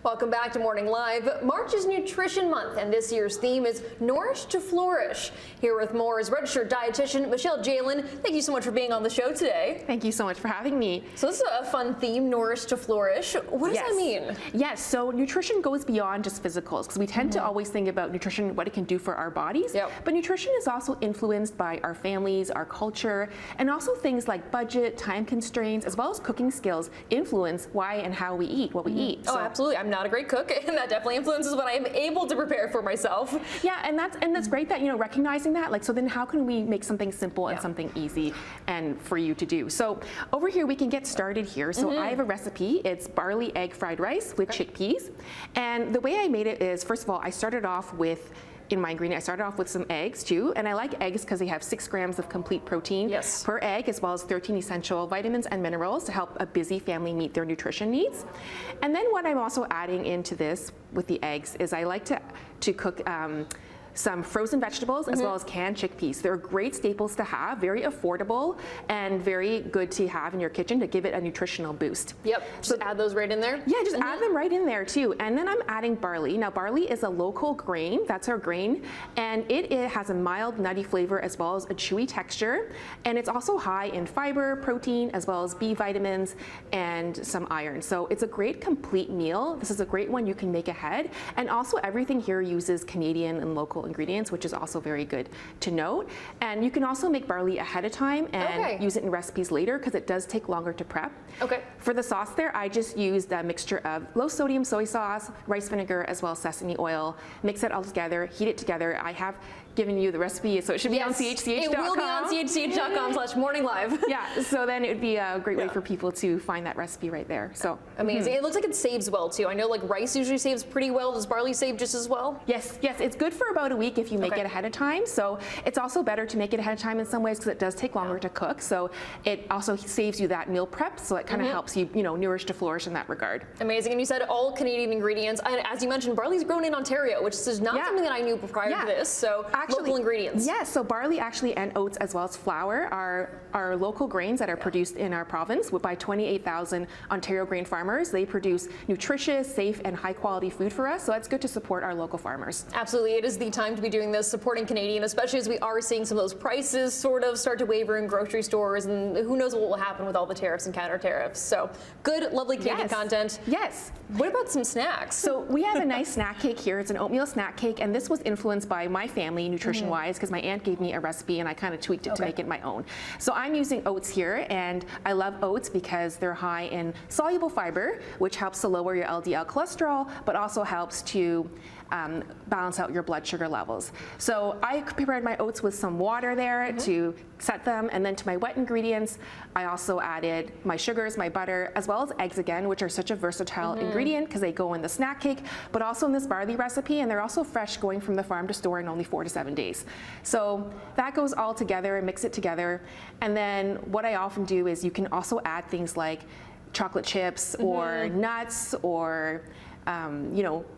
Welcome back to Morning Live. March is Nutrition Month, and this year's theme is Nourish to Flourish. Here with more is registered dietitian Michelle Jaelin. Thank you so much for being on the show today. Thank you so much for having me. So this is a fun theme, Nourish to Flourish. What does that mean? Yes, so nutrition goes beyond just physicals, because we tend to always think about nutrition, what it can do for our bodies. But nutrition is also influenced by our families, our culture, and also things like budget, time constraints, as well as cooking skills influence why and how we eat, what we eat. Oh, absolutely. I'm not a great cook, and that definitely influences what I am able to prepare for myself. Yeah, and that's great that, recognizing that. Like, so then how can we make something simple and something easy and for you to do? So over here, we can get started here. So I have a recipe. It's barley egg fried rice with chickpeas. And the way I made it is, first of all, I started off with some eggs too, and I like eggs because they have 6 grams of complete protein per egg, as well as 13 essential vitamins and minerals to help a busy family meet their nutrition needs. And then what I'm also adding into this with the eggs is I like to cook some frozen vegetables as well as canned chickpeas. They're great staples to have, very affordable and very good to have in your kitchen to give it a nutritional boost. Just add those right in there? Yeah, just add them right in there too. And then I'm adding barley. Now barley is a local grain, that's our grain, and it has a mild nutty flavor as well as a chewy texture. And it's also high in fiber, protein, as well as B vitamins and some iron. So it's a great complete meal. This is a great one you can make ahead. And also everything here uses Canadian and local ingredients, which is also very good to note. And you can also make barley ahead of time and use it in recipes later because it does take longer to prep. For the sauce there, I just used a mixture of low sodium soy sauce, rice vinegar, as well as sesame oil. Mix it all together, heat it together. I have given you the recipe, so it should be on chch.com. It will be on chch.com/morninglive. Yeah, so then it would be a great way for people to find that recipe right there. So amazing. It looks like it saves well too. I know like rice usually saves pretty well. Does barley save just as well? Yes, it's good for about a week if you make it ahead of time. So it's also better to make it ahead of time in some ways because it does take longer to cook. So it also saves you that meal prep. So it kind of helps you, nourish to flourish in that regard. Amazing. And you said all Canadian ingredients. And as you mentioned, barley's grown in Ontario, which is not something that I knew prior to this. So local ingredients. Yes, so barley actually and oats as well as flour are local grains that are produced in our province by 28,000 Ontario grain farmers. They produce nutritious, safe, and high quality food for us. So it's good to support our local farmers. Absolutely. It is the time to be doing this, supporting Canadian, especially as we are seeing some of those prices sort of start to waver in grocery stores, and who knows what will happen with all the tariffs and counter tariffs. So good, lovely Canadian content. Yes. What about some snacks? So we have a nice snack cake here. It's an oatmeal snack cake, and this was influenced by my family nutrition-wise because my aunt gave me a recipe and I kind of tweaked it to make it my own. So I'm using oats here, and I love oats because they're high in soluble fiber, which helps to lower your LDL cholesterol, but also helps to balance out your blood sugar levels. So I prepared my oats with some water there to set them, and then to my wet ingredients, I also added my sugars, my butter, as well as eggs again, which are such a versatile ingredient because they go in the snack cake, but also in this barley recipe, and they're also fresh going from the farm to store in only 4 to 7 days. So that goes all together and mix it together. And then what I often do is you can also add things like chocolate chips or nuts or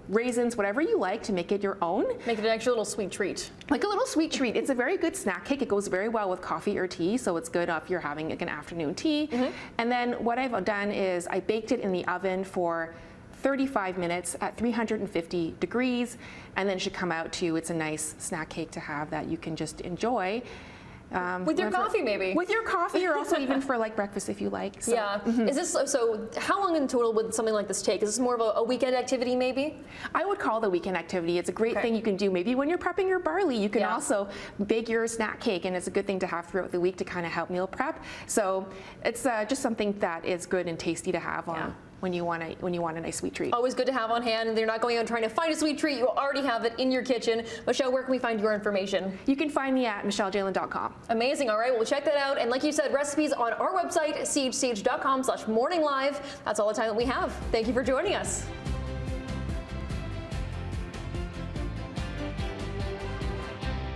raisins, whatever you like to make it your own. Make it an extra little sweet treat. Like a little sweet treat. It's a very good snack cake. It goes very well with coffee or tea, so it's good if you're having like an afternoon tea. And then what I've done is I baked it in the oven for 35 minutes at 350 degrees, and then it should come out to you. It's a nice snack cake to have that you can just enjoy. With your coffee, maybe. With your coffee, or also even for like breakfast if you like. So. Is this so? How long in total would something like this take? Is this more of a weekend activity, maybe? I would call it a weekend activity. It's a great thing you can do. Maybe when you're prepping your barley, you can also bake your snack cake, and it's a good thing to have throughout the week to kind of help meal prep. So it's just something that is good and tasty to have on. When you want a nice sweet treat. Always good to have on hand, and they're not going out trying to find a sweet treat. You already have it in your kitchen. Michelle, where can we find your information? You can find me at michellejaelin.com. Amazing. All right, we'll check that out. And like you said, recipes on our website, chch.com/morninglive. That's all the time that we have. Thank you for joining us.